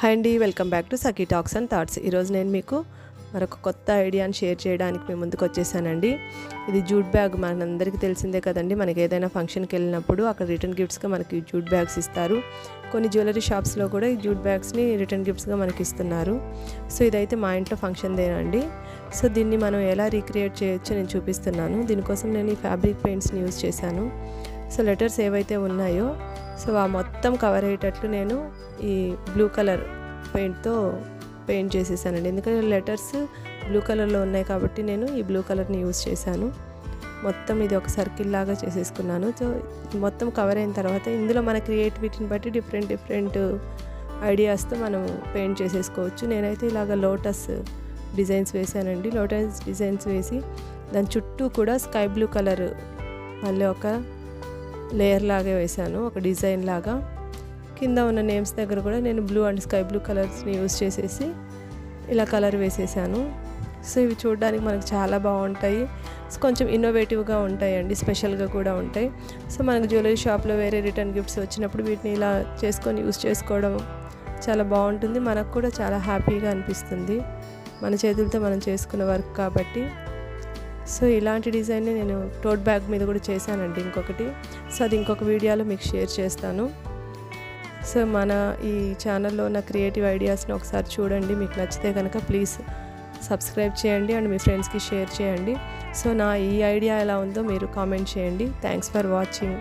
Hi అండి, welcome back to Sakhi talks and thoughts. ఈరోజు నేను మీకు మరొక కొత్త ఐడియాని షేర్ చేయడానికి మీ ముందుకు వచ్చేసానండి. ఇది జూట్ బ్యాగ్ మనందరికీ తెలిసిందే కదండి. మనకి ఏదైనా ఫంక్షన్కి వెళ్ళినప్పుడు అక్కడ రిటర్న్ గిఫ్ట్స్గా మనకి జూట్ బ్యాగ్స్ ఇస్తారు. కొన్ని జ్యువెలరీ షాప్స్లో కూడా ఈ జూట్ బ్యాగ్స్ని రిటర్న్ గిఫ్ట్స్గా మనకి ఇస్తున్నారు. సో ఇదైతే మా ఇంట్లో ఫంక్షన్దేనండి. సో దీన్ని మనం ఎలా రీక్రియేట్ చేయొచ్చో నేను చూపిస్తున్నాను. దీనికోసం నేను ఈ ఫ్యాబ్రిక్ పెయింట్స్ని యూజ్ చేశాను. సో లెటర్స్ ఏవైతే ఉన్నాయో సో ఆ మొత్తం కవర్ అయ్యేటట్లు నేను ఈ బ్లూ కలర్ పెయింట్తో పెయింట్ చేసేసానండి. ఎందుకంటే లెటర్స్ బ్లూ కలర్లో ఉన్నాయి కాబట్టి నేను ఈ బ్లూ కలర్ని యూజ్ చేశాను. మొత్తం ఇది ఒక సర్కిల్ లాగా చేసేసుకున్నాను. సో మొత్తం కవర్ అయిన తర్వాత ఇందులో మన క్రియేటివిటీని బట్టి డిఫరెంట్ ఐడియాస్తో మనం పెయింట్ చేసేసుకోవచ్చు. నేనైతే ఇలాగ లోటస్ డిజైన్స్ వేసానండి. లోటస్ డిజైన్స్ వేసి దాని చుట్టూ కూడా స్కై బ్లూ కలర్ మళ్ళీ ఒక లేయర్ లాగా వేసాను, ఒక డిజైన్ లాగా. కింద ఉన్న నేమ్స్ దగ్గర కూడా నేను బ్లూ అండ్ స్కై బ్లూ కలర్స్ని యూజ్ చేసేసి ఇలా కలర్ వేసేసాను. సో ఇవి చూడడానికి మనకు చాలా బాగుంటాయి. కొంచెం ఇన్నోవేటివ్గా ఉంటాయండి, స్పెషల్గా కూడా ఉంటాయి. సో మనకు జ్యువెలరీ షాప్లో వేరే రిటర్న్ గిఫ్ట్స్ వచ్చినప్పుడు వీటిని ఇలా చేసుకొని యూజ్ చేసుకోవడం చాలా బాగుంటుంది. మనకు కూడా చాలా హ్యాపీగా అనిపిస్తుంది, మన చేతులతో మనం చేసుకున్న వర్క్ కాబట్టి. సో ఇలాంటి డిజైన్ని నేను టోట్ బ్యాగ్ మీద కూడా చేశానండి ఇంకొకటి. సో అది ఇంకొక వీడియోలో మీకు షేర్ చేస్తాను. సో మన ఈ ఛానల్లో ఉన్న క్రియేటివ్ ఐడియాస్ని ఒకసారి చూడండి. మీకు నచ్చితే కనుక ప్లీజ్ సబ్స్క్రైబ్ చేయండి అండ్ మీ ఫ్రెండ్స్కి షేర్ చేయండి. సో నా ఈ ఐడియా ఎలా ఉందో మీరు కామెంట్ చేయండి. Thanks for watching.